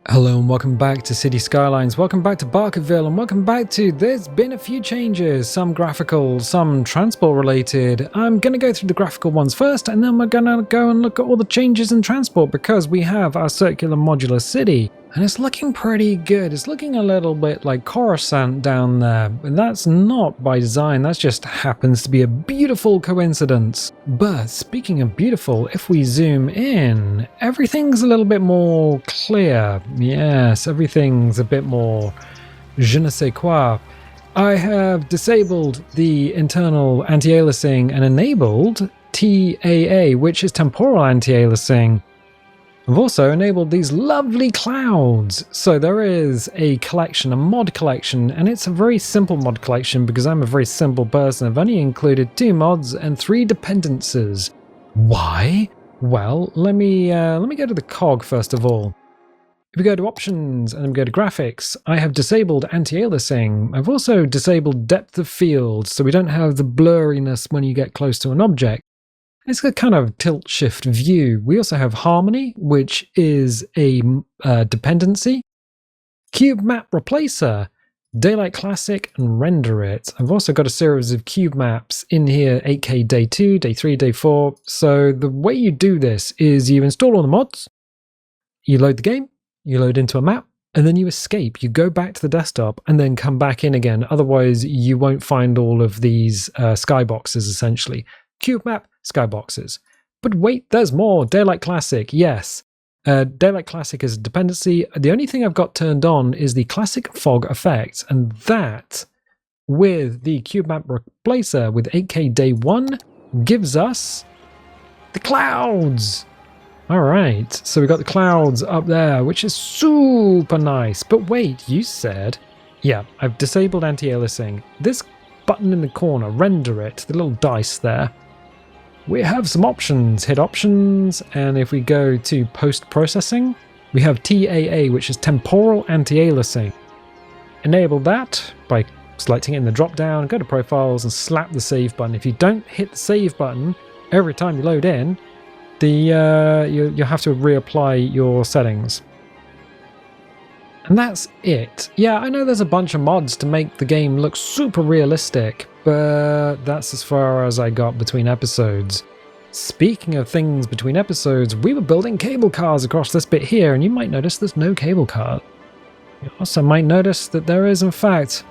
Hello and welcome back to City Skylines, welcome back to Barkerville, and welcome back to there's been a few changes, some graphical, some transport related. I'm going to go through the graphical ones first, and then we're going to go and look at all the changes in transport because we have our circular modular city. And it's looking pretty good. It's looking a little bit like Coruscant down there. But that's not by design, that just happens to be a beautiful coincidence. But speaking of beautiful, if we zoom in, everything's a little bit more clear. Yes, everything's a bit more je ne sais quoi. I have disabled the internal anti-aliasing and enabled TAA, which is temporal anti-aliasing. I've also enabled these lovely clouds. So there is a collection, a mod collection, and it's a very simple mod collection because I'm a very simple person. I've only included 2 mods and 3 dependencies. Why? Well, let me go to the cog first of all. If we go to options and then we go to graphics, I have disabled anti-aliasing. I've also disabled depth of field so we don't have the blurriness when you get close to an object. It's a kind of tilt shift view. We also have harmony, which is a dependency. Cube map replacer, daylight classic, and render it. I've also got a series of cube maps in here, 8K day 2, day 3, day 4. So the way you do this is you install all the mods, you load the game, you load into a map, and then you escape. You go back to the desktop and then come back in again. Otherwise, you won't find all of these skyboxes, essentially. Cube map, skyboxes. But wait, there's more. Daylight Classic, yes. Daylight Classic is a dependency. The only thing I've got turned on is the classic fog effect, and that, with the cube map replacer with 8K day 1, gives us the clouds. Alright, so we've got the clouds up there, which is super nice. But wait, you said... Yeah, I've disabled anti-aliasing. This button in the corner, render it, the little dice there. We have some options. Hit options, and if we go to post-processing, we have TAA, which is temporal anti-aliasing. Enable that by selecting it in the drop-down, go to profiles and slap the save button. If you don't hit the save button every time you load in, you'll have to reapply your settings. And that's it. Yeah, I know there's a bunch of mods to make the game look super realistic, but that's as far as I got between episodes. Speaking of things between episodes, we were building cable cars across this bit here, and you might notice there's no cable car. You also might notice that there is, in fact,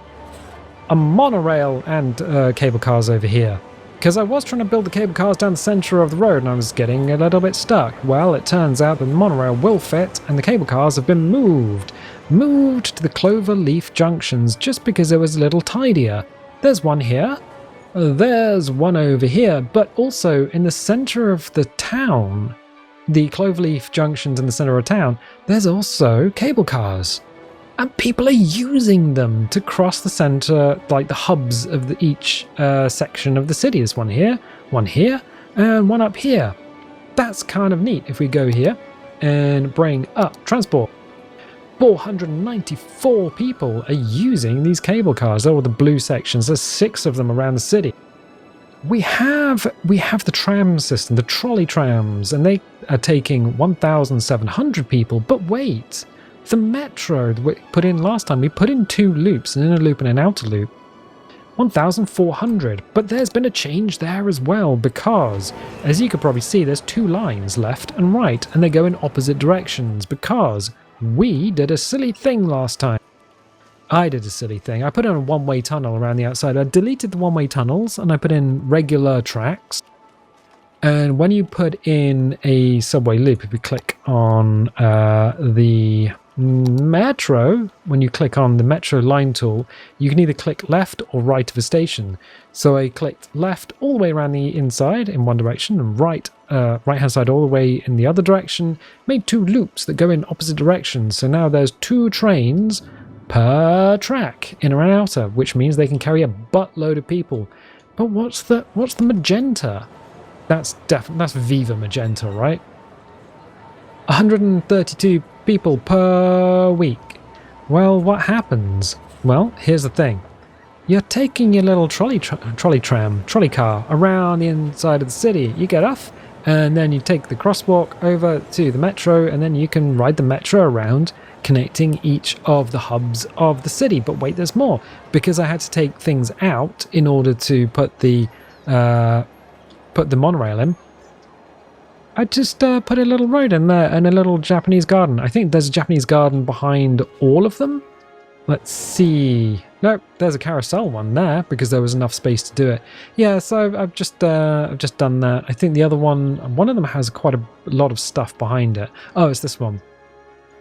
a monorail and cable cars over here. Because I was trying to build the cable cars down the centre of the road and I was getting a little bit stuck. Well, it turns out that the monorail will fit and the cable cars have been moved. Moved to the clover leaf junctions just because it was a little tidier. There's one here. There's one over here. But also in the centre of the town, the cloverleaf junctions in the centre of town, there's also cable cars. And people are using them to cross the centre, like the hubs of each section of the city. There's one here, and one up here. That's kind of neat. If we go here and bring up transport, 494 people are using these cable cars. They're all the blue sections. There's 6 of them around the city. We have the tram system, the trolley trams, and they are taking 1,700 people. But wait. The metro that we put in last time, we put in 2 loops, an inner loop and an outer loop. 1,400, but there's been a change there as well because, as you could probably see, there's 2 lines left and right, and they go in opposite directions because we did a silly thing last time. I did a silly thing. I put in a one-way tunnel around the outside. I deleted the one-way tunnels and I put in regular tracks. And when you put in a subway loop, if you click on the metro, when you click on the metro line tool, you can either click left or right of a station. So I clicked left all the way around the inside in one direction and right hand side all the way in the other direction, made 2 loops that go in opposite directions. So now there's 2 trains per track, inner and outer, which means they can carry a buttload of people. But what's the magenta? That's Viva Magenta, right? 132 people per week. Well, what happens? Well, here's the thing. You're taking your little trolley car around the inside of the city. You get off, And then you take the crosswalk over to the metro, and then you can ride the metro around, connecting each of the hubs of the city. But wait, there's more, because I had to take things out in order to put the monorail in. I just put a little road in there and a little Japanese garden. I think there's a Japanese garden behind all of them. Let's see. Nope, there's a carousel one there because there was enough space to do it. Yeah, so I've just done that. I think the other one of them has quite a lot of stuff behind it. Oh, it's this one.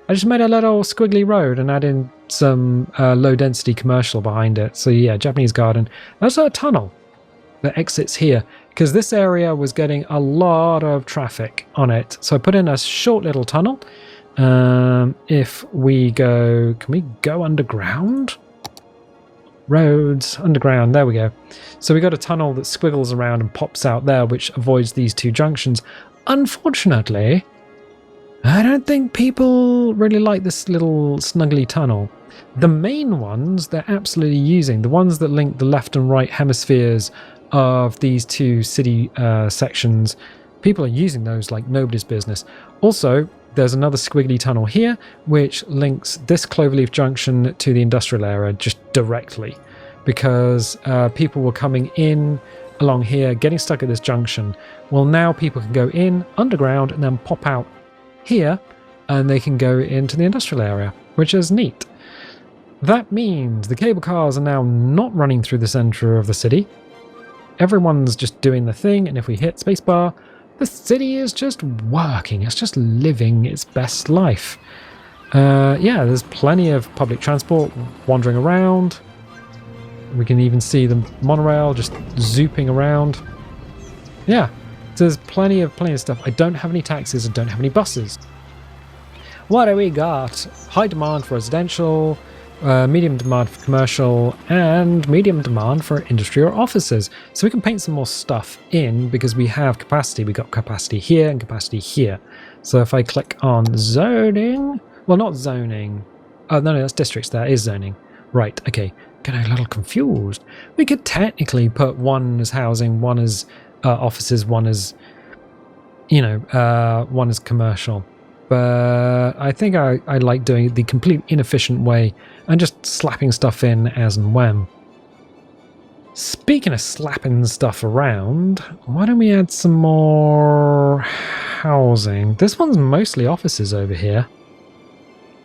I just made a little squiggly road and added some low density commercial behind it. So yeah, Japanese garden. There's a tunnel that exits here because this area was getting a lot of traffic on it. So I put in a short little tunnel. If we go, can we go underground? Roads, underground, there we go. So we got a tunnel that squiggles around and pops out there, which avoids these two junctions. Unfortunately, I don't think people really like this little snuggly tunnel. The main ones they're absolutely using, the ones that link the left and right hemispheres of these two city sections, people are using those like nobody's business. Also, there's another squiggly tunnel here, which links this Cloverleaf Junction to the industrial area just directly, because people were coming in along here, getting stuck at this junction. Well, now people can go in underground and then pop out here, and they can go into the industrial area, which is neat. That means the cable cars are now not running through the center of the city. Everyone's just doing the thing, and if we hit spacebar, the city is just working. It's just living its best life. Yeah, there's plenty of public transport wandering around. We can even see the monorail just zooping around. Yeah, so there's plenty of stuff. I don't have any taxis. I don't have any buses. What do we got? High demand for residential, medium demand for commercial, and medium demand for industry or offices. So we can paint some more stuff in because we have capacity. We got capacity here and capacity here. So if I click on zoning, well, not zoning. Oh, no, that's districts. That is zoning. Right. Okay. Getting a little confused. We could technically put one as housing, one as offices, one as, one as commercial. But I think I like doing it the complete inefficient way and just slapping stuff in as and when. Speaking of slapping stuff around, why don't we add some more housing? This one's mostly offices over here,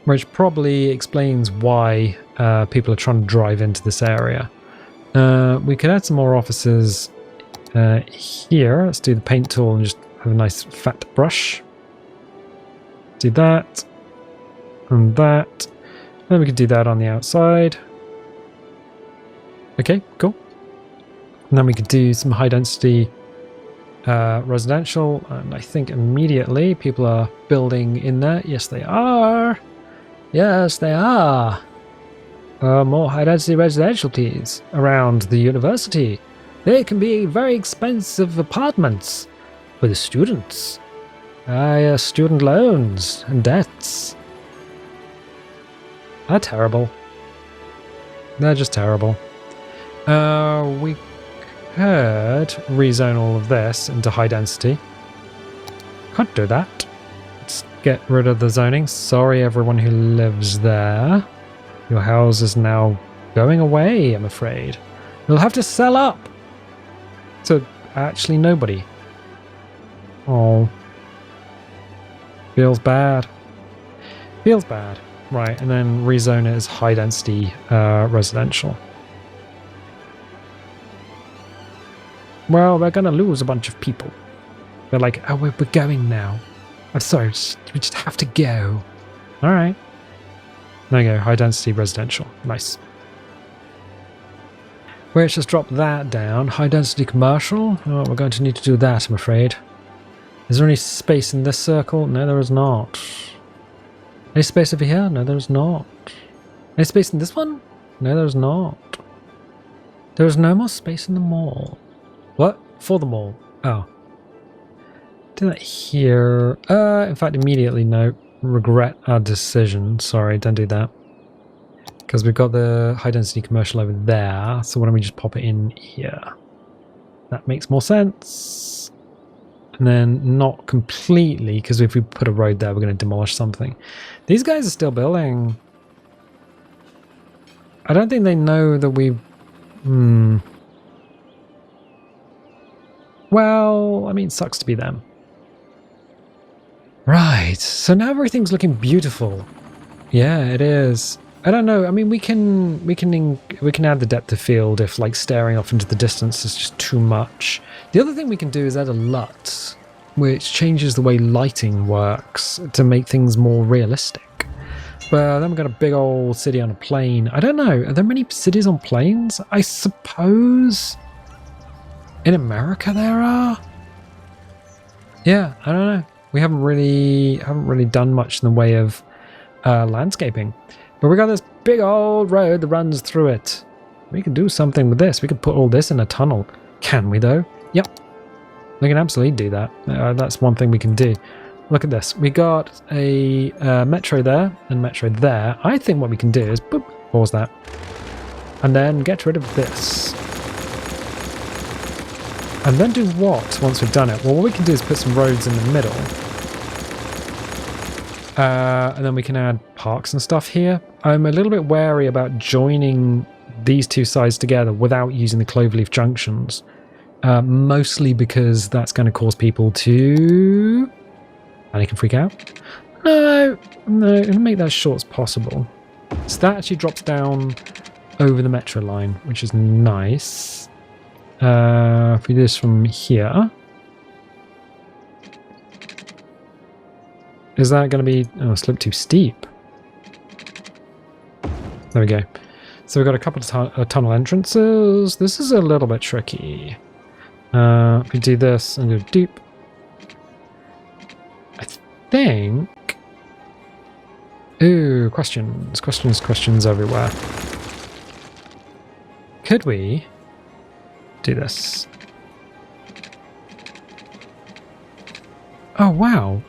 which probably explains why people are trying to drive into this area. We could add some more offices here. Let's do the paint tool and just have a nice fat brush. Do that and that. Then we could do that on the outside. Okay, cool. And then we could do some high density residential, and I think immediately people are building in there. Yes, they are. Yes, they are. More high density residential, please, around the university. They can be very expensive apartments for the students. Student loans and debts. They're terrible. They're just terrible. We could rezone all of this into high density. Could do that. Let's get rid of the zoning. Sorry, everyone who lives there. Your house is now going away, I'm afraid. You'll have to sell up to actually nobody. Oh. Feels bad. Feels bad. Right, and then rezone it as high density residential. Well, we're gonna lose a bunch of people. They're like, oh, we're going now. I'm sorry, we just have to go. Alright. There you go, high density residential. Nice. Let's just drop that down. High density commercial. Oh, we're going to need to do that, I'm afraid. Is there any space in this circle? No, there is not. Any space over here? No, there is not. Any space in this one? No, there is not. There is no more space in the mall. What? For the mall. Oh. Do that here. In fact, immediately, no. Regret our decision. Sorry, don't do that. Because we've got the high density commercial over there. So why don't we just pop it in here? That makes more sense. And then not completely, because if we put a road there, we're going to demolish something. These guys are still building. I don't think they know that we... Well, I mean, it sucks to be them. Right, so now everything's looking beautiful. Yeah, it is. I don't know. I mean, we can add the depth of field if like staring off into the distance is just too much. The other thing we can do is add a LUT, which changes the way lighting works to make things more realistic. But then we've got a big old city on a plain. I don't know. Are there many cities on plains? I suppose in America there are. Yeah, I don't know. We haven't really done much in the way of landscaping. But we got this big old road that runs through it. We could do something with this. We could put all this in a tunnel. Can we though? Yep. We can absolutely do that. That's one thing we can do. Look at this. We got a metro there and metro there. I think what we can do is boop, pause that. And then get rid of this. And then do what once we've done it? Well, what we can do is put some roads in the middle. And then we can add parks and stuff here. I'm a little bit wary about joining these two sides together without using the cloverleaf junctions. Mostly because that's going to cause people to panic and freak out. No, it'll make that as short as possible. So that actually drops down over the metro line, which is nice. If we do this from here... Is that going to be... Oh, a slope too steep. There we go. So we've got a couple of tunnel entrances. This is a little bit tricky. If we do this and go deep. I think... Ooh, questions everywhere. Could we do this? Oh, wow.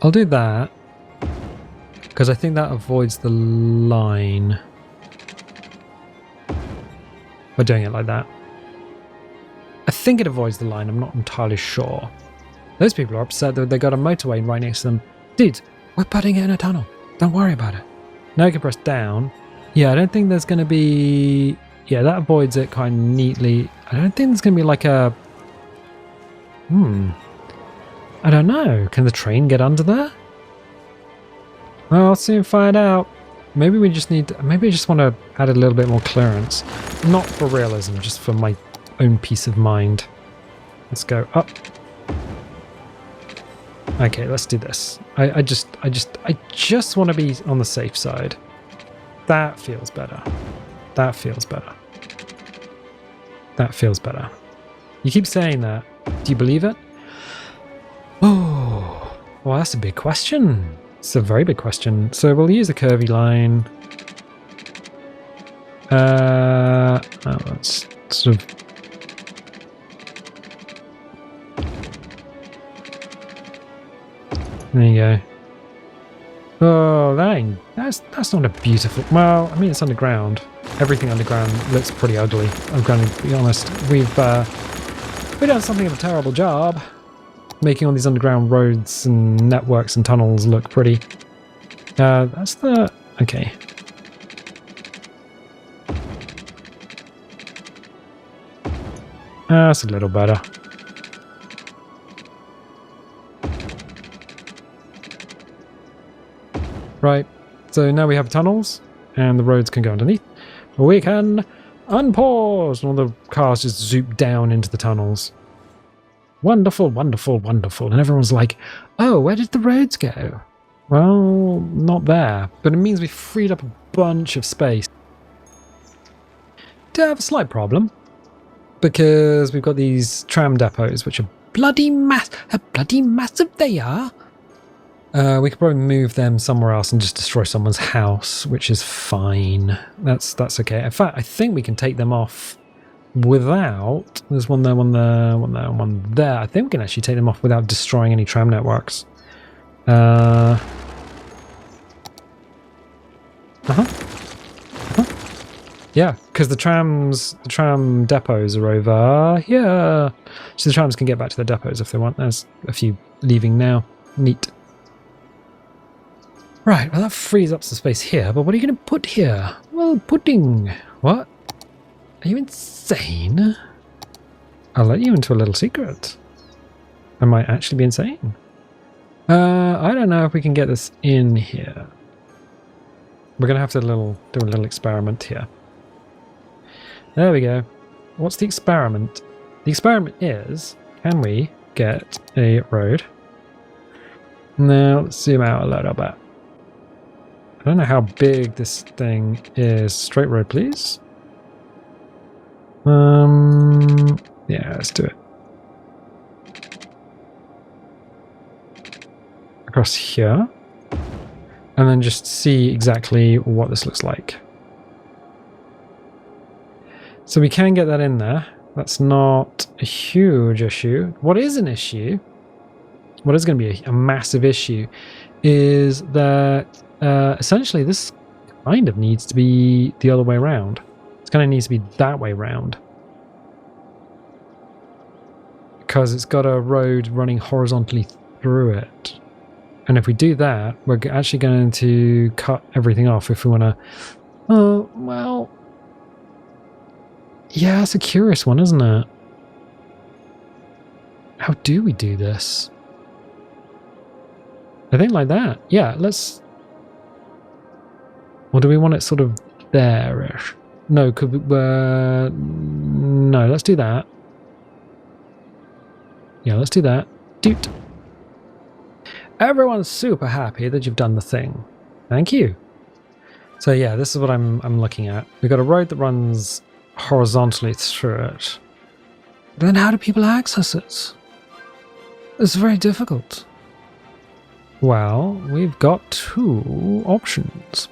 I'll do that, because I think that avoids the line. We're doing it like that. I think it avoids the line, I'm not entirely sure. Those people are upset that they got a motorway right next to them. Dude, we're putting it in a tunnel. Don't worry about it. Now you can press down. Yeah, I don't think there's going to be... Yeah, that avoids it kind of neatly. I don't think there's going to be like a... I don't know. Can the train get under there? Well, I'll soon find out. Maybe we just need... Maybe I just want to add a little bit more clearance. Not for realism, just for my own peace of mind. Let's go up. Okay, let's do this. I just want to be on the safe side. That feels better. That feels better. That feels better. You keep saying that. Do you believe it? Oh, well, that's a big question. It's a very big question. So we'll use a curvy line. Let's sort of... There you go. Oh, that's not a beautiful... Well, I mean, it's underground. Everything underground looks pretty ugly. I'm going to be honest. We've done something of a terrible job making all these underground roads and networks and tunnels look pretty. That's the... Okay. That's a little better. Right, so now we have tunnels, and the roads can go underneath. We can unpause, and all the cars just zoop down into the tunnels. Wonderful, wonderful, wonderful. And everyone's like, oh, where did the roads go? Well, not there, but it means we freed up a bunch of space. Do have a slight problem, because we've got these tram depots, which are bloody massive they are. We could probably move them somewhere else and just destroy someone's house, which is fine. That's okay. In fact, I think we can take them off without... There's one there, one there, one there, one there. I think we can actually take them off without destroying any tram networks. Yeah, because the tram depots are over here. So the trams can get back to their depots if they want. There's a few leaving now. Neat. Right, well that frees up some space here, but what are you going to put here? Well, pudding. What? Are you insane? I'll let you into a little secret. I might actually be insane. I don't know if we can get this in here. We're going to have to do a little experiment here. There we go. What's the experiment? The experiment is, can we get a road? Now, let's zoom out a little bit. I don't know how big this thing is. Straight road, please. Yeah, let's do it. Across here. And then just see exactly what this looks like. So we can get that in there. That's not a huge issue. What is an issue, what is going to be a massive issue, is that essentially this kind of needs to be the other way around. It kind of needs to be that way round. Because it's got a road running horizontally through it. And if we do that, we're actually going to cut everything off if we want to... Oh, well... Yeah, it's a curious one, isn't it? How do we do this? I think like that. Yeah, let's... Or do we want it sort of there-ish? No, could we... no, let's do that. Yeah, let's do that. Doot. Everyone's super happy that you've done the thing. Thank you. So yeah, this is what I'm looking at. We've got a road that runs horizontally through it. But then how do people access it? It's very difficult. Well, we've got two options.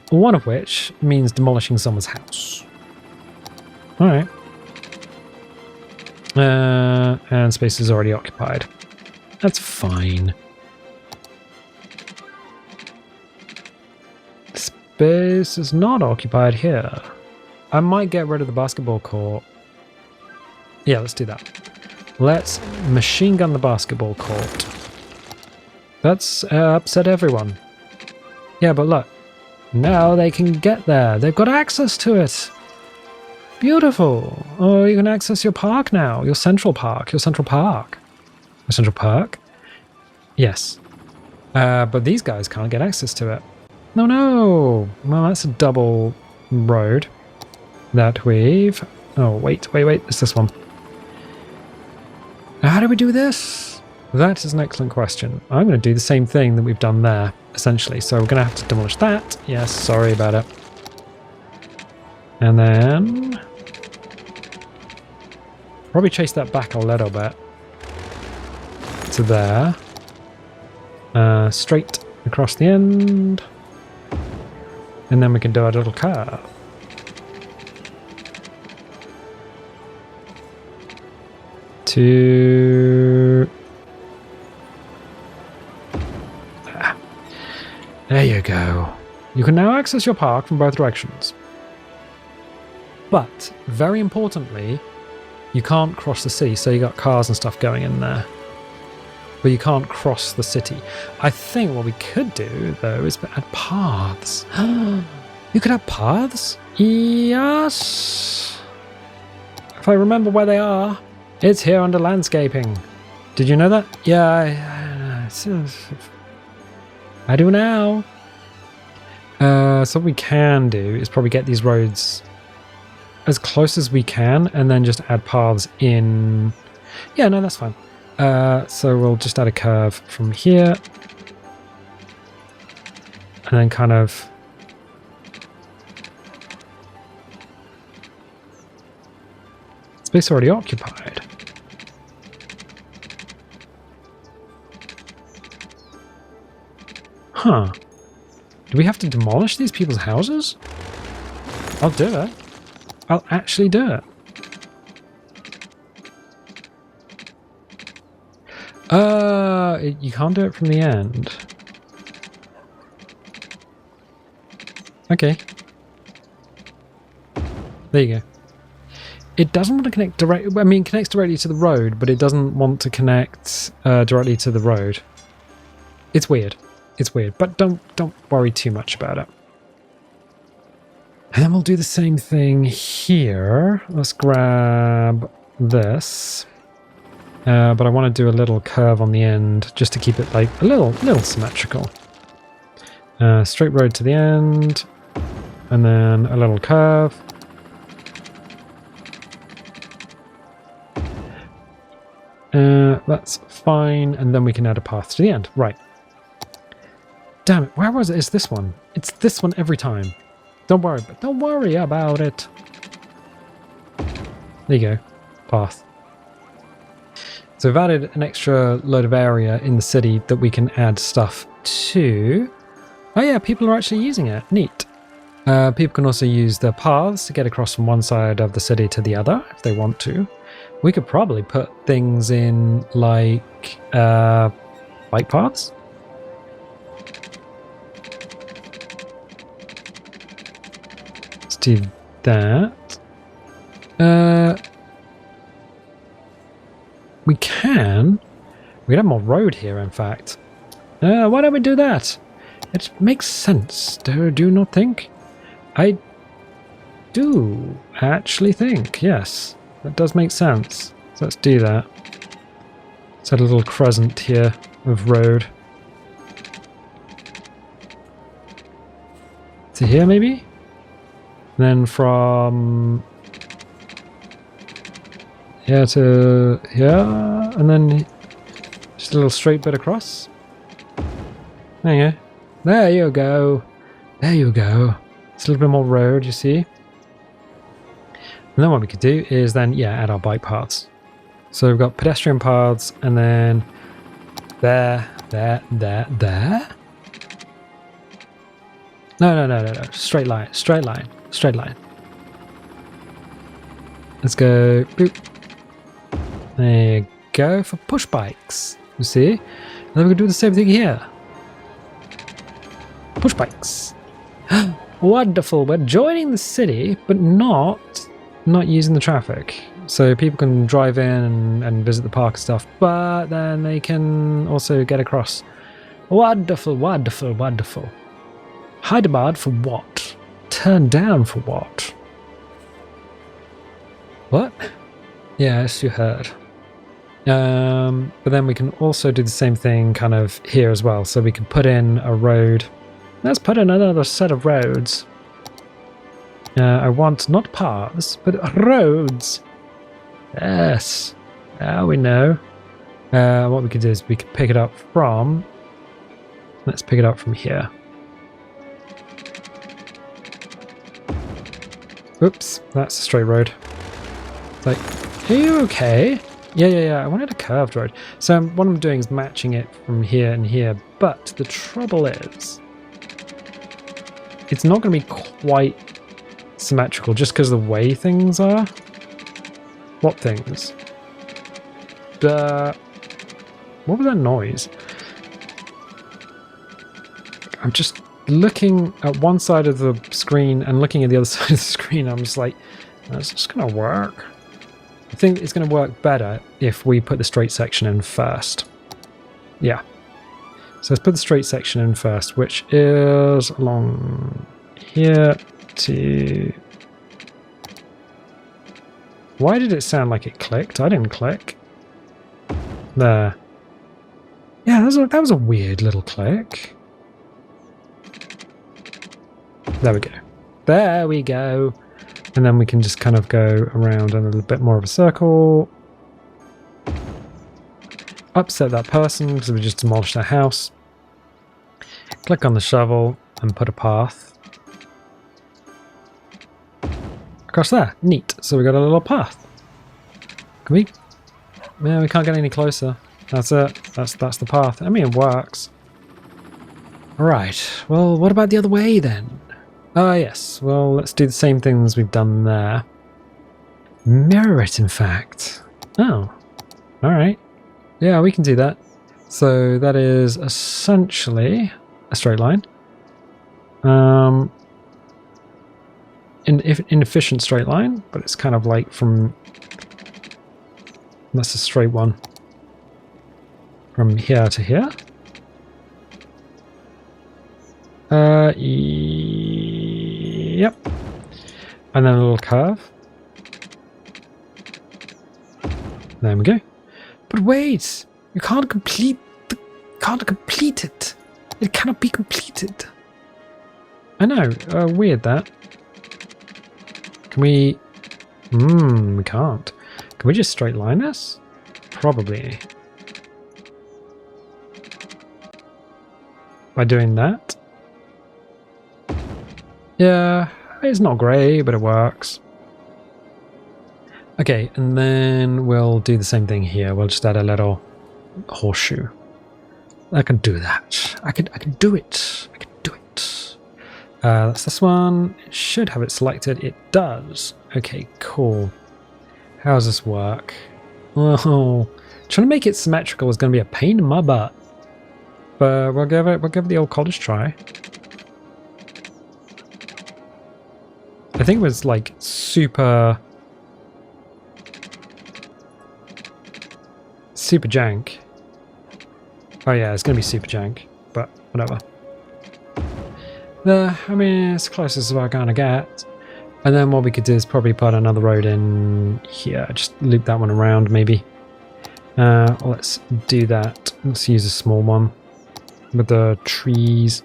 One of which means demolishing someone's house. Alright. And space is already occupied. That's fine. Space is not occupied here. I might get rid of the basketball court. Yeah, let's do that. Let's machine gun the basketball court. That's upset everyone. Yeah, but look. Now they can get there. They've got access to it. Beautiful. Oh, you can access your park now. Your central park. Your central park. Your central park? Yes. But these guys can't get access to it. No, no. Well, that's a double road that we've... Oh, wait. It's this one. Now, how do we do this? That is an excellent question. I'm going to do the same thing that we've done there, essentially. So we're going to have to demolish that. Yes, sorry about it. And then... probably chase that back a little bit. To there. Straight across the end. And then we can do a little curve. To... There you go. You can now access your park from both directions. But, very importantly, you can't cross the sea, so you got cars and stuff going in there. But you can't cross the city. I think what we could do, though, is add paths. You could have paths? Yes! If I remember where they are, it's here under landscaping. Did you know that? Yeah, I do now. So what we can do is probably get these roads as close as we can and then just add paths in. Yeah, no, that's fine. So we'll just add a curve from here and then kind of space already occupied. Huh. Do we have to demolish these people's houses? I'll do it. I'll actually do it. You can't do it from the end. There you go. It doesn't want to connect directly. I mean, it connects directly to the road, but it doesn't want to connect directly to the road. It's weird. It's weird, but don't worry too much about it. And then we'll do the same thing here. Let's grab this. But I want to do a little curve on the end just to keep it like a little symmetrical. Straight road to the end, and then a little curve. That's fine, and then we can add a path to the end. Right. Damn it, where was it? It's this one. It's this one every time. Don't worry about it. There you go. Path. So we've added an extra load of area in the city that we can add stuff to. Oh yeah, people are actually using it. Neat. People can also use the paths to get across from one side of the city to the other if they want to. We could probably put things in like bike paths. Let's do that. We can have more road here, in fact. Why don't we do that? It makes sense, do you not think? I do actually think, yes. That does make sense. So let's do that. Let's add a little crescent here of road. To here, maybe? And then from here to here, and then just a little straight bit across. There you go. There you go. There you go. It's a little bit more road, you see. And then what we could do is then, yeah, add our bike paths. So we've got pedestrian paths, and then there. No. Straight line. Let's go. Boop. There you go for push bikes. You see? And then we can do the same thing here. Push bikes. Wonderful. We're joining the city, but not using the traffic. So people can drive in and visit the park and stuff, but then they can also get across. Wonderful. High demand for what? Turned down for what? What? Yes, you heard. But then we can also do the same thing kind of here as well. So we can put in a road. Let's put in another set of roads. I want not paths, but roads. Yes. Now we know. What we could do is we could pick it up from... Let's pick it up from here. Oops, that's a straight road. It's like, are you okay? Yeah, I wanted a curved road. So what I'm doing is matching it from here and here, but the trouble is, it's not going to be quite symmetrical just because of the way things are. What things? What was that noise? I'm just looking at one side of the screen and looking at the other side of the screen. I'm just like, that's just going to work. I think it's going to work better if we put the straight section in first. Yeah. So let's put the straight section in first, which is along here to... Why did it sound like it clicked? I didn't click. There. Yeah, that was a weird little click. There we go. There we go. And then we can just kind of go around in a little bit more of a circle. Upset that person because we just demolished their house. Click on the shovel and put a path across there. Neat. So we got a little path. Can we? Yeah, we can't get any closer. That's it. That's the path. I mean, it works. Right. Well, what about the other way then? Yes. Well, let's do the same things we've done there. Mirror it, in fact. Oh. All right. Yeah, we can do that. So that is essentially a straight line. inefficient straight line, but it's kind of like from... That's a straight one. From here to here. Yep. And then a little curve. There we go. But wait! You can't complete it. It cannot be completed. I know. Weird that. Can we... we can't. Can we just straight line this? Probably. By doing that. Yeah, it's not great, but it works. Okay, and then we'll do the same thing here. We'll just add a little horseshoe. I can do that. I can do it. I can do it. That's this one. It should have it selected. It does. Okay, cool. How does this work? Oh, trying to make it symmetrical is going to be a pain in my butt. But we'll give it the old college try. I think it was like super jank. Oh yeah, it's gonna be super jank, but whatever. I mean, it's close as we're gonna get. And then what we could do is probably put another road in here. Just loop that one around, maybe. Let's do that. Let's use a small one with the trees.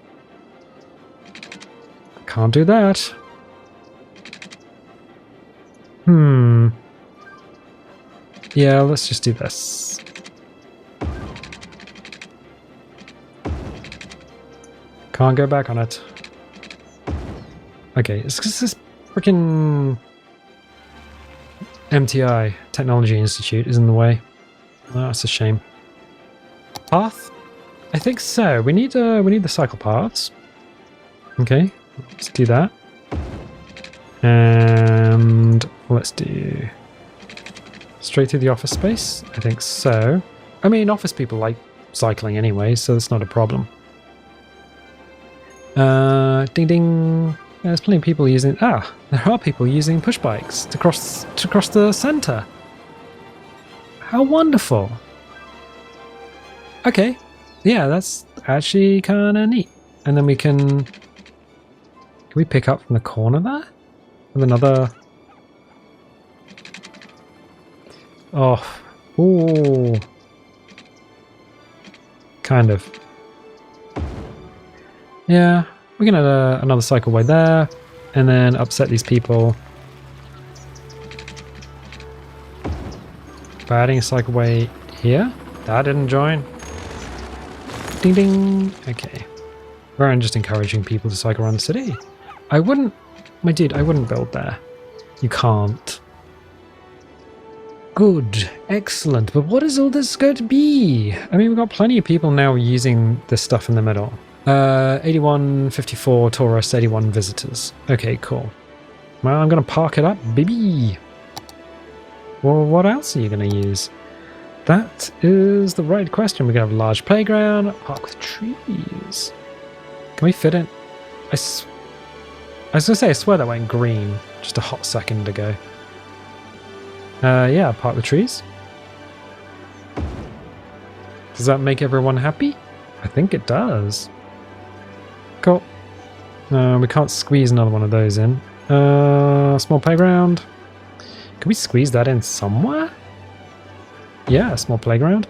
Can't do that. Yeah, let's just do this. Can't go back on it. Okay, it's because this freaking MTI, Technology Institute, is in the way. Oh, that's a shame. Path? I think so. We need the cycle paths. Okay, let's do that. And let's do straight through the office space. I think so. I mean, office people like cycling anyway, so it's not a problem. Ding ding. There's plenty of people using. There are people using push bikes to cross the center. How wonderful. Okay, yeah, that's actually kind of neat. And then we can we pick up from the corner there? With another... Oh. Ooh. Kind of. Yeah, we can add another cycleway there, and then upset these people by adding a cycleway here. That didn't join. Ding ding. Okay. I'm just encouraging people to cycle around the city. I wouldn't, my dude, I wouldn't build there. You can't. Good, excellent. But what is all this going to be? I mean, we've got plenty of people now using this stuff in the middle. 81, 54 tourists, 81 visitors. Okay, cool. Well, I'm going to park it up, baby. Well, what else are you going to use? That is the right question. We're going to have a large playground, park with trees. Can we fit in? I was going to say, I swear that went green just a hot second ago. Yeah, park with trees. Does that make everyone happy? I think it does. Cool. We can't squeeze another one of those in. Small playground. Can we squeeze that in somewhere? Yeah, a small playground.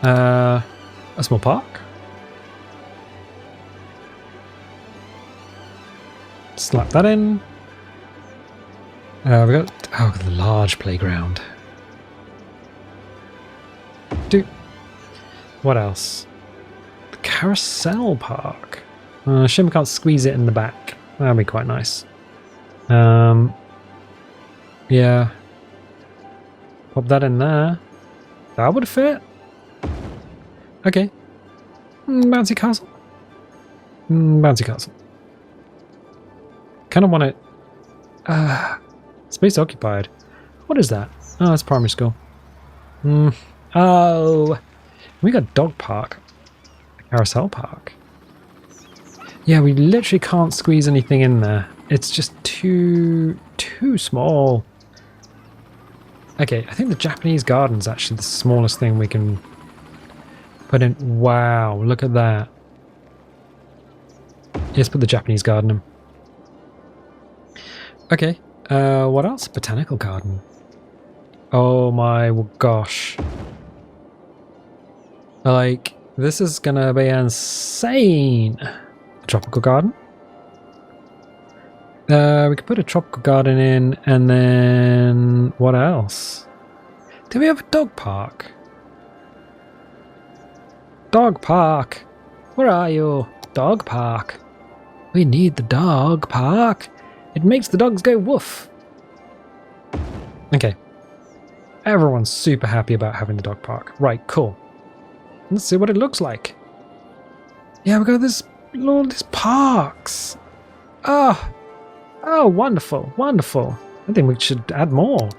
A small park. Slap that in. We got the large playground. What else? The carousel park. Shame we can't squeeze it in the back. That'd be quite nice. Yeah. Pop that in there. That would fit. Okay. Bouncy castle. Bouncy castle. Kind of want it. Space occupied. What is that? Oh, that's primary school. Oh. We got dog park. A carousel park. Yeah, we literally can't squeeze anything in there. It's just too small. Okay, I think the Japanese garden's actually the smallest thing we can put in. Wow, look at that. Let's put the Japanese garden in. Okay, what else? Botanical garden. Oh my gosh. Like, this is gonna be insane. A tropical garden? We could put a tropical garden in, and then what else? Do we have a dog park? Dog park! Where are you? Dog park. We need the dog park. It makes the dogs go woof. Okay. Everyone's super happy about having the dog park. Right, cool. Let's see what it looks like. Yeah, we got this, all these parks. Oh, wonderful, wonderful. I think we should add more.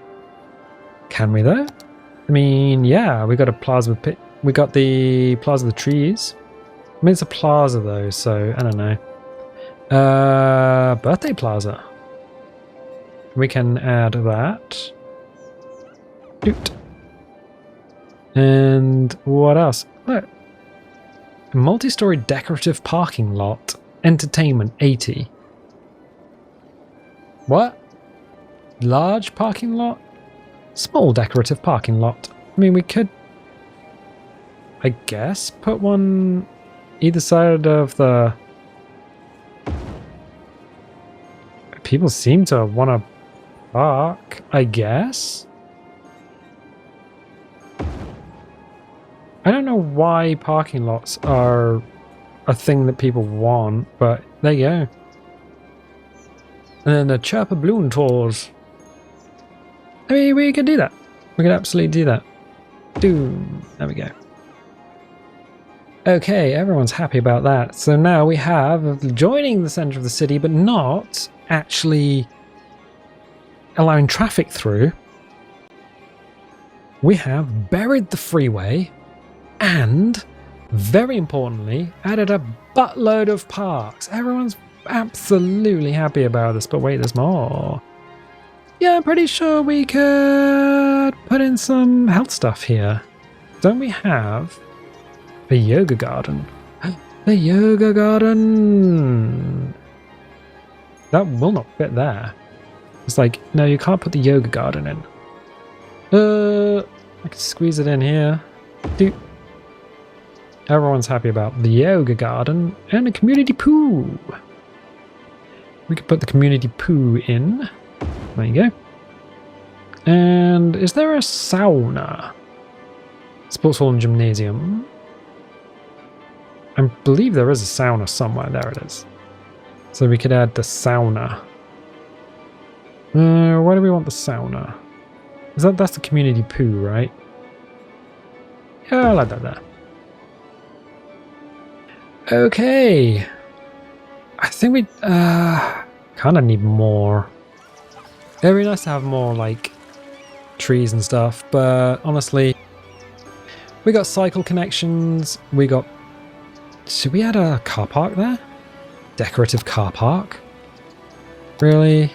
Can we though? I mean, yeah, we got a plaza pit. We got the Plaza of the Trees. I mean, it's a plaza though, so I don't know. Birthday plaza. We can add that. Doot. And what else? Look. A multi-story decorative parking lot. Entertainment 80. What? Large parking lot? Small decorative parking lot. I mean, we could, I guess, put one either side of the... People seem to want to park, I guess? I don't know why parking lots are a thing that people want, but there you go. And then the Chirper Balloon Tours. I mean, we could do that. We could absolutely do that. Doom. There we go. Okay, everyone's happy about that. So now we have joining the center of the city, but not actually allowing traffic through. We have buried the freeway and, very importantly, added a buttload of parks. Everyone's absolutely happy about this, but wait, there's more. Yeah, I'm pretty sure we could put in some health stuff here. Don't we have a yoga garden? The yoga garden! That will not fit there. It's like, no, you can't put the yoga garden in. I can squeeze it in here. Doot. Everyone's happy about the yoga garden and a community pool. We could put the community pool in. There you go. And is there a sauna? Sports hall and gymnasium. I believe there is a sauna somewhere. There it is. So we could add the sauna. Why do we want the sauna? Is that's the community pool, right? Yeah, I like that there. Okay. I think we kind of need more. It'd be nice to have more like trees and stuff, but honestly, we got cycle connections. We got. Should we add a car park there? Decorative car park? Really?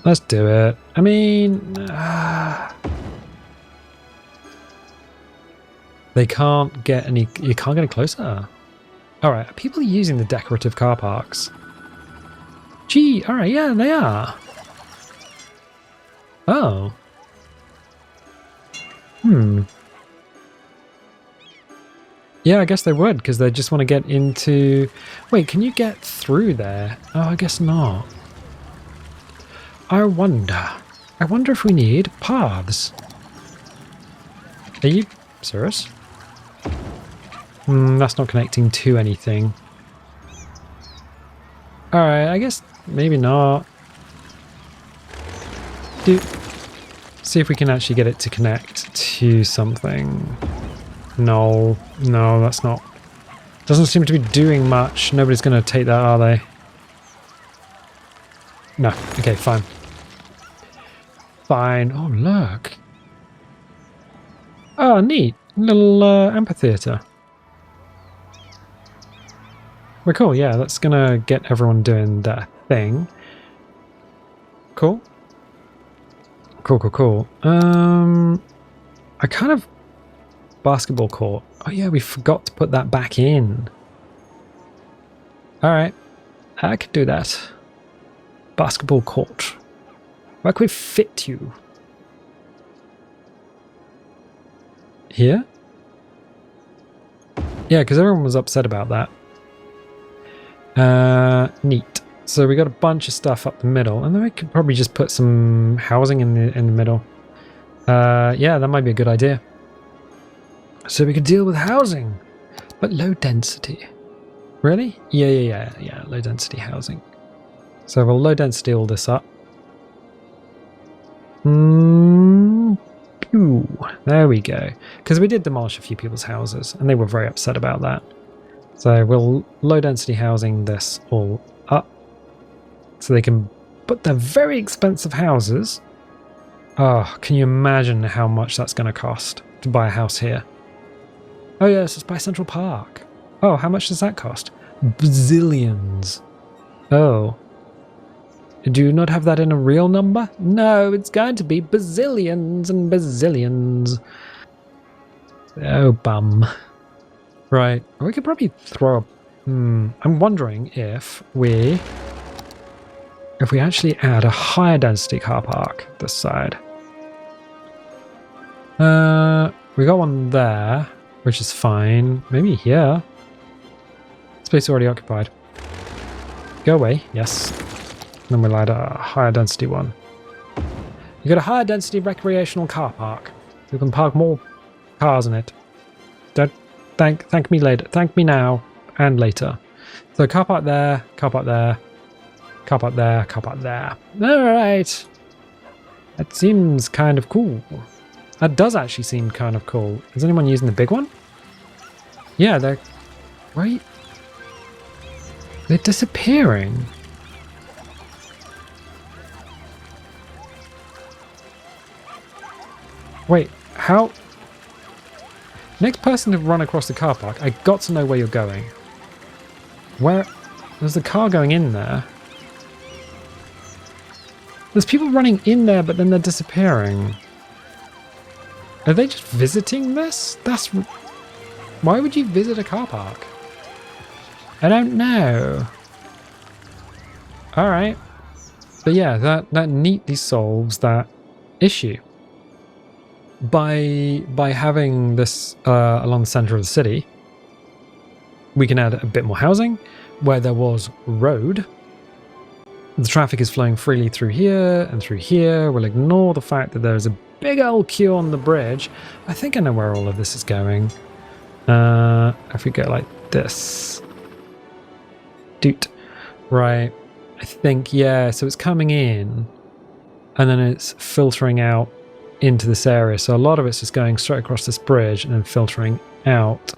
Let's do it. I mean, they can't get any. You can't get it closer. All right, are people using the decorative car parks? Gee, all right, yeah, they are. Oh. Yeah, I guess they would, because they just want to get into... Wait, can you get through there? Oh, I guess not. I wonder if we need paths. Are you serious? That's not connecting to anything. Alright, I guess maybe not. See if we can actually get it to connect to something. No, that's not. Doesn't seem to be doing much. Nobody's going to take that, are they? No. Okay, fine. Fine. Oh, look. Oh, neat. Little amphitheatre. We're cool, yeah. That's gonna get everyone doing their thing. Cool. Cool. I kind of... Basketball court. Oh yeah, we forgot to put that back in. Alright. I could do that. Basketball court. Where can we fit you? Here? Yeah, because everyone was upset about that. Neat. So we got a bunch of stuff up the middle, and then we could probably just put some housing in the middle. Yeah, that might be a good idea. So we could deal with housing, but low density. Really? Yeah. Low density housing. So we'll low density all this up. There we go. Because we did demolish a few people's houses, and they were very upset about that. So we'll low density housing this all up, so they can put their very expensive houses. Oh, can you imagine how much that's going to cost to buy a house here? Oh yes, it's by Central Park. Oh, how much does that cost? Bazillions. Oh. Do you not have that in a real number? No, it's going to be bazillions and bazillions. Oh, bum. Right, we could probably throw a... I'm wondering if we actually add a higher density car park this side. We got one there, which is fine. Maybe here. Space already occupied. Go away, yes. Then we'll add a higher density one. You got a higher density recreational car park. You can park more cars in it. Don't thank me later. Thank me now and later. So car park there, car park there, car park there, car park there. Alright. That seems kind of cool. That does actually seem kind of cool. Is anyone using the big one? Yeah, they're... Right? They're disappearing. Wait, how? Next person to run across the car park, I got to know where you're going. Where? There's a car going in there. There's people running in there, but then they're disappearing. Are they just visiting this? That's... Why would you visit a car park? I don't know. Alright. But yeah, that neatly solves that issue. By having this along the center of the city, we can add a bit more housing where there was road. The traffic is flowing freely through here and through here. We'll ignore the fact that there's a big old queue on the bridge. I think I know where all of this is going. If we go like this. Doot. Right. I think, yeah, so it's coming in and then it's filtering out into this area. So a lot of it's just going straight across this bridge and then filtering out.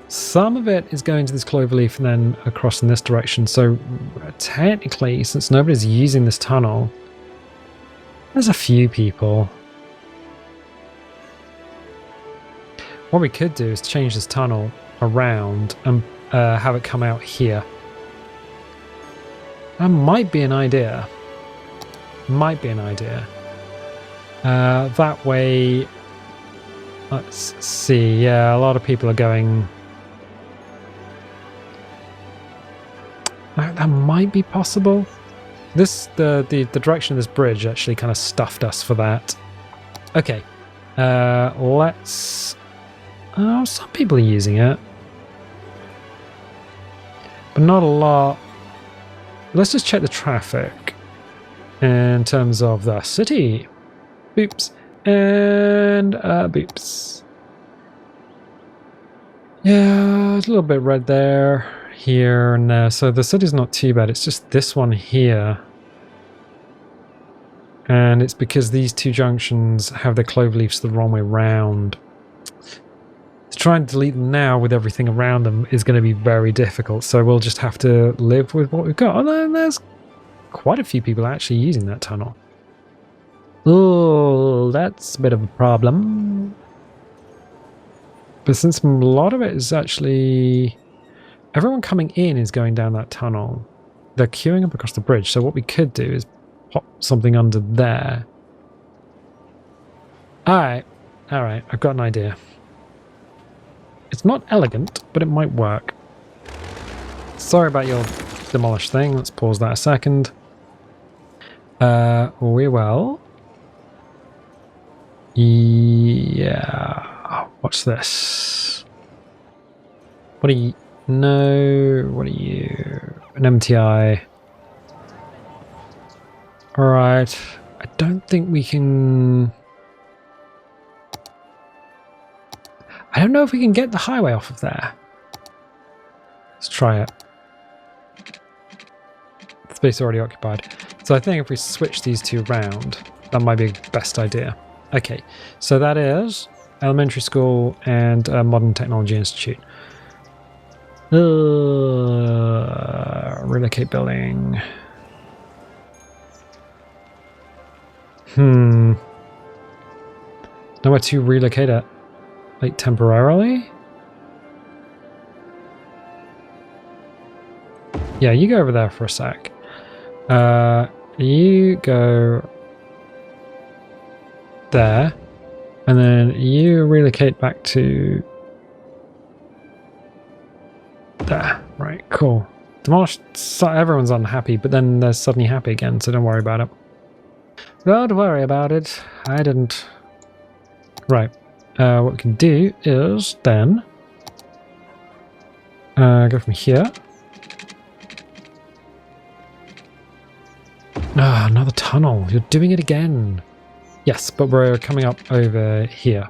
Some of it is going to this cloverleaf and then across in this direction. So technically, since nobody's using this tunnel, there's a few people. What we could do is change this tunnel around and have it come out here. That might be an idea. Might be an idea. That way, let's see, yeah, a lot of people are going... That might be possible. The direction of this bridge actually kind of stuffed us for that. Okay, let's... Oh, some people are using it. But not a lot. Let's just check the traffic in terms of the city. Boops. And boops. Yeah, it's a little bit red there, here and there. So the city's not too bad. It's just this one here. And it's because these two junctions have their cloverleafs the wrong way round. To try and delete them now with everything around them is going to be very difficult. So we'll just have to live with what we've got. And then there's quite a few people actually using that tunnel. Oh, that's a bit of a problem. But since a lot of it is actually everyone coming in is going down that tunnel. They're queuing up across the bridge, so what we could do is pop something under there. Alright, I've got an idea. It's not elegant, but it might work. Sorry about your demolished thing. Let's pause that a second. We will. Yeah. What's this? What are you? No. What are you? An MTI. Alright. I don't think we can... I don't know if we can get the highway off of there. Let's try it. Space already occupied. So I think if we switch these two around, that might be the best idea. Okay, so that is elementary school and Modern Technology Institute. Relocate building. Nowhere to relocate it. Like temporarily? Yeah, you go over there for a sec. You go there, and then you relocate back to there. Right, cool. Demolished, so everyone's unhappy, but then they're suddenly happy again, so don't worry about it. Don't worry about it. I didn't. Right. What we can do is then go from here. Ah, another tunnel. You're doing it again. Yes, but we're coming up over here.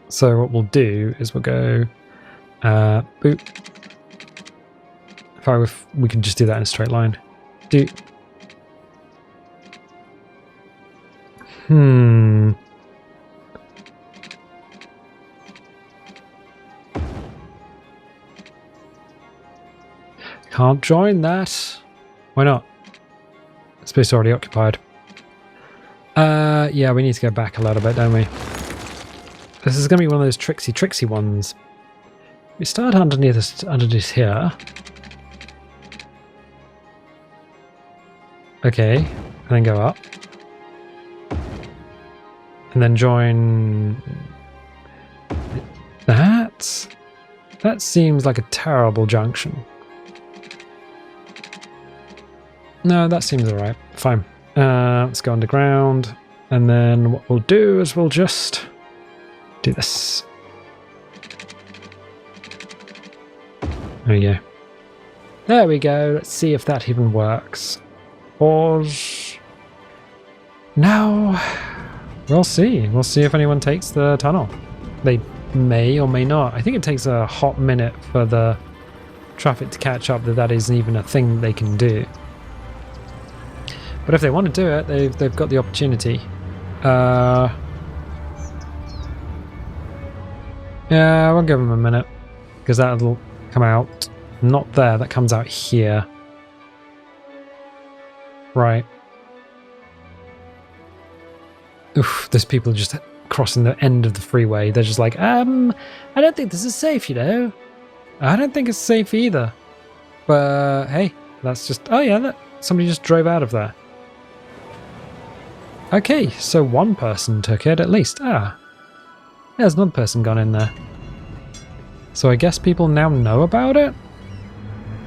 So what we'll do is we'll go boop. If we can just do that in a straight line. Do. Can't join that. Why not? Space already occupied. Yeah, we need to go back a little bit, don't we? This is going to be one of those tricksy ones. We start underneath here. Okay, and then go up. And then join... That seems like a terrible junction. No, that seems alright. Fine. Let's go underground. And then what we'll do is we'll just do this. There we go. There we go. Let's see if that even works. Pause. Now, we'll see. We'll see if anyone takes the tunnel. They may or may not. I think it takes a hot minute for the traffic to catch up that isn't even a thing they can do. But if they want to do it, they've got the opportunity. Yeah, we'll give them a minute. Because that'll come out. Not there, that comes out here. Right. Oof, there's people just crossing the end of the freeway. They're just like, I don't think this is safe, you know. I don't think it's safe either. But, hey, that's just... Oh yeah, somebody just drove out of there. Okay, so one person took it at least. There's another person gone in there. So I guess people now know about it?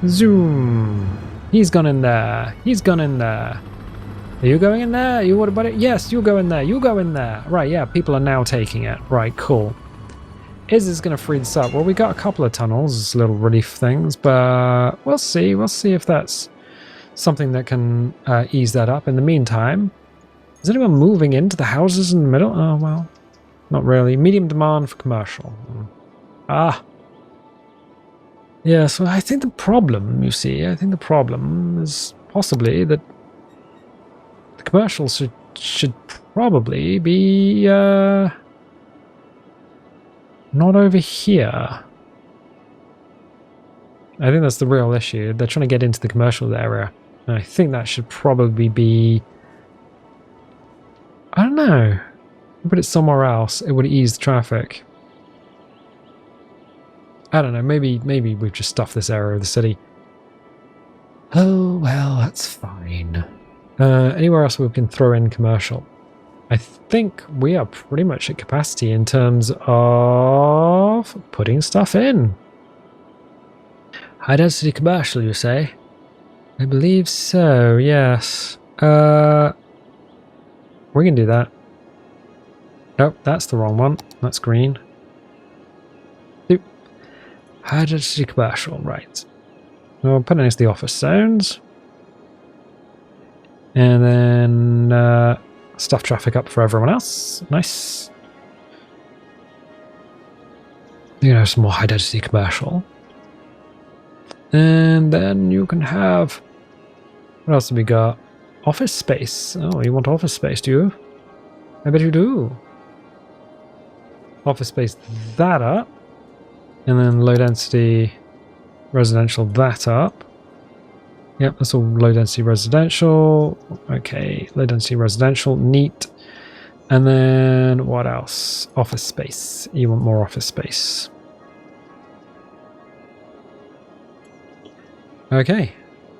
Zoom. He's gone in there. He's gone in there. Are you going in there? You what about it? Yes, you go in there. You go in there. Right, yeah, people are now taking it. Right, cool. Is this going to free this up? Well, we got a couple of tunnels, little relief things, but we'll see. We'll see if that's something that can ease that up. In the meantime, is anyone moving into the houses in the middle? Oh, well, not really. Medium demand for commercial. Yeah, so I think the problem, you see, the problem is possibly that the commercials should probably be not over here. I think that's the real issue. They're trying to get into the commercial area. And I think that should probably be... I don't know. Put it somewhere else. It would ease the traffic. I don't know, maybe we've just stuffed this area of the city. Oh, well, that's fine. Anywhere else we can throw in commercial? I think we are pretty much at capacity in terms of putting stuff in. High density commercial, you say? I believe so, yes. We can do that. Nope, that's the wrong one. That's green. Oop. High density commercial, right. We'll put it next to the office zones. And then stuff traffic up for everyone else. Nice. You know, some more high density commercial. And then you can have... What else have we got? Office space. Oh, you want office space, do you? I bet you do. Office space that up. And then low density residential that up. Yep, that's all low density residential. Okay, low density residential, neat. And then what else? Office space. You want more office space. Okay.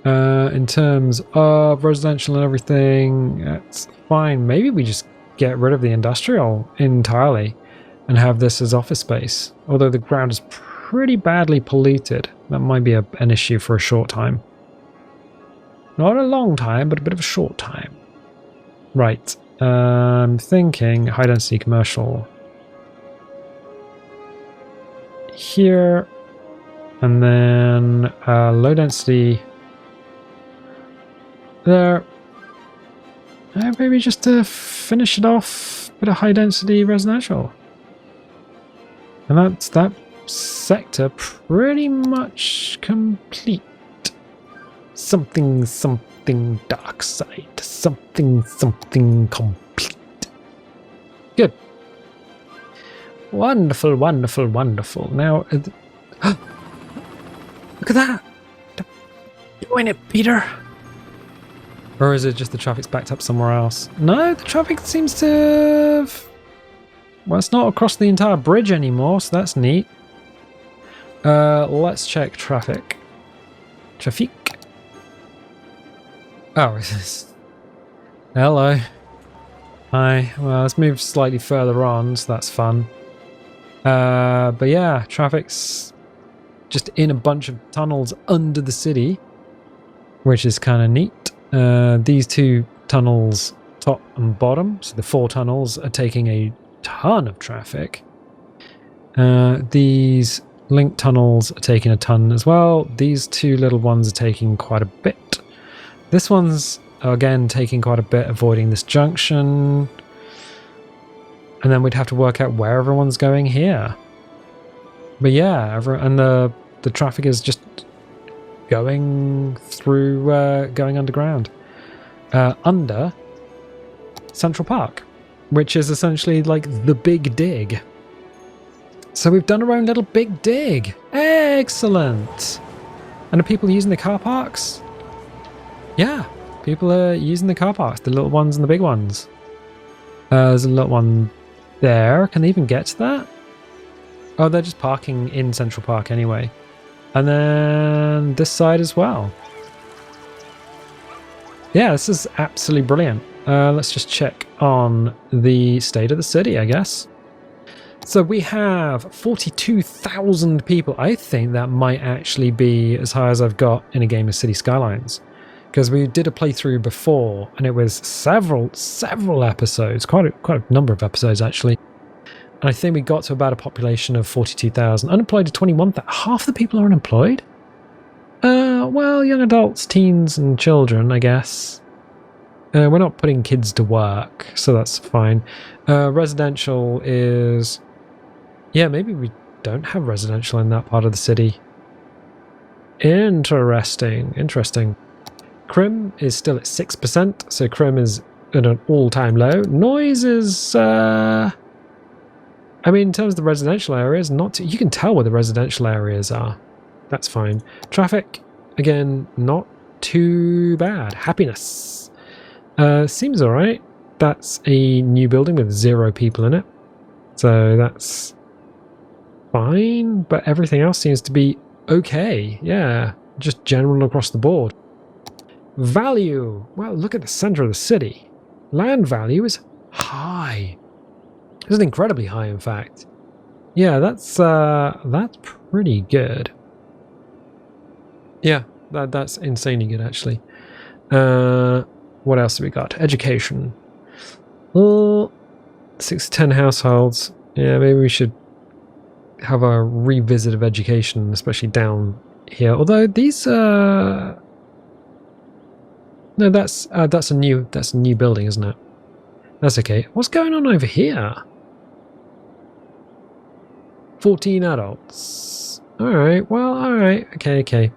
In terms of residential and everything, that's fine. Maybe we just get rid of the industrial entirely and have this as office space. Although the ground is pretty badly polluted. That might be an issue for a short time. Not a long time, but a bit of a short time. Right. I'm thinking high density commercial here, and then low density there. Maybe just to finish it off, a bit of high density residential. And that's that sector pretty much complete. Something dark side. Something complete. Good. Wonderful, wonderful, wonderful. Now, look at that. Doing it, Peter. Or is it just the traffic's backed up somewhere else? No, the traffic seems to have... Well, it's not across the entire bridge anymore, so that's neat. Let's check traffic. Traffic. Oh, is this... Hello. Hi. Well, let's move slightly further on, so that's fun. But yeah, traffic's just in a bunch of tunnels under the city, which is kind of neat. These two tunnels, top and bottom, so the 4 tunnels are taking a ton of traffic. These link tunnels are taking a ton as well. These 2 little ones are taking quite a bit. This one's, again, taking quite a bit, avoiding this junction. And then we'd have to work out where everyone's going here. But yeah, and the traffic is just going through, going underground. Under Central Park, which is essentially like the big dig. So we've done our own little big dig. Excellent. And are people using the car parks? Yeah, people are using the car parks, the little ones and the big ones. There's a little one there. Can they even get to that? Oh, they're just parking in Central Park anyway. And then this side as well. Yeah, this is absolutely brilliant. Let's just check on the state of the city, I guess. So we have 42,000 people. I think that might actually be as high as I've got in a game of City Skylines. Because we did a playthrough before, and it was several episodes, quite a number of episodes actually. And I think we got to about a population of 42,000. Unemployed to 21,000. Half the people are unemployed? Well, young adults, teens, and children, I guess. We're not putting kids to work, so that's fine. Residential is... Yeah, maybe we don't have residential in that part of the city. Interesting. Crim is still at 6%, so Crim is at an all-time low. Noise is... I mean, in terms of the residential areas, you can tell where the residential areas are. That's fine. Traffic, again, not too bad. Happiness. Seems alright. That's a new building with 0 people in it. So that's fine, but everything else seems to be okay. Yeah, just general across the board. Value. Well, look at the center of the city. Land value is high. It's incredibly high, in fact. Yeah, that's pretty good. Yeah, that's insanely good, actually. What else have we got? Education. 6 to 10 households. Yeah, maybe we should have a revisit of education, especially down here. Although these no, that's a new building, isn't it? That's okay. What's going on over here? 14 adults. Alright, well, alright. Okay.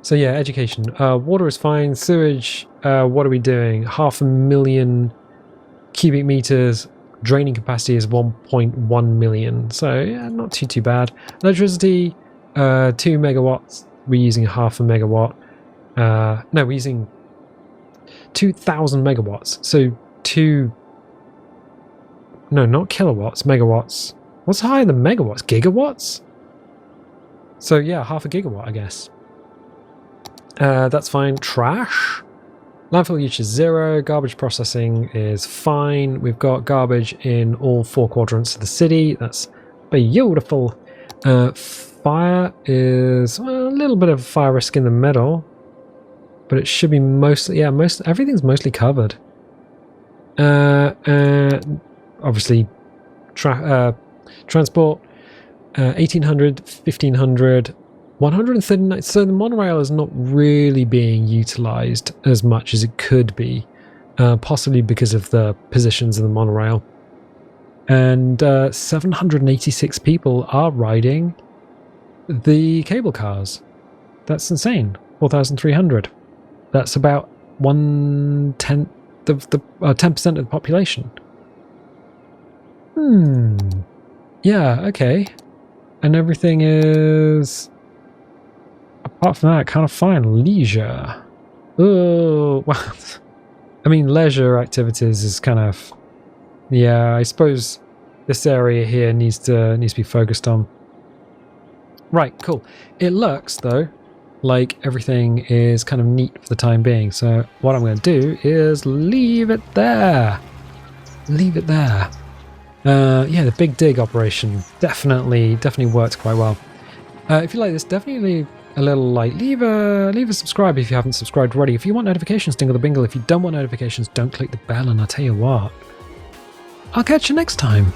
So yeah, education. Water is fine. Sewage, what are we doing? 500,000 cubic meters. Draining capacity is 1.1 million. So yeah, not too bad. Electricity, 2 megawatts. We're using 0.5 megawatt. No, we're using 2,000 megawatts. So no, not kilowatts, megawatts. What's higher than megawatts? Gigawatts? So yeah, 0.5 gigawatt, I guess. That's fine. Trash. Landfill use is 0. Garbage processing is fine. We've got garbage in all 4 quadrants of the city. That's beautiful. Fire is a little bit of fire risk in the middle, but it should be mostly, yeah, everything's mostly covered. Obviously, transport, 1800, 1500, 139. So the monorail is not really being utilized as much as it could be, possibly because of the positions of the monorail. And 786 people are riding the cable cars. That's insane. 4,300. That's about 1/10 of the 10% of the population. Yeah, okay. And everything is, apart from that, kind of fine. Leisure. Oh, well, I mean, leisure activities is kind of, yeah, I suppose this area here needs to be focused on. Right, cool. It looks, though, like everything is kind of neat for the time being. So what I'm going to do is leave it there. Leave it there. Yeah, the big dig operation definitely worked quite well. If you like this, definitely leave a little like. Leave a subscribe if you haven't subscribed already. If you want notifications, dingle the bingle. If you don't want notifications, don't click the bell. And I'll tell you what, I'll catch you next time.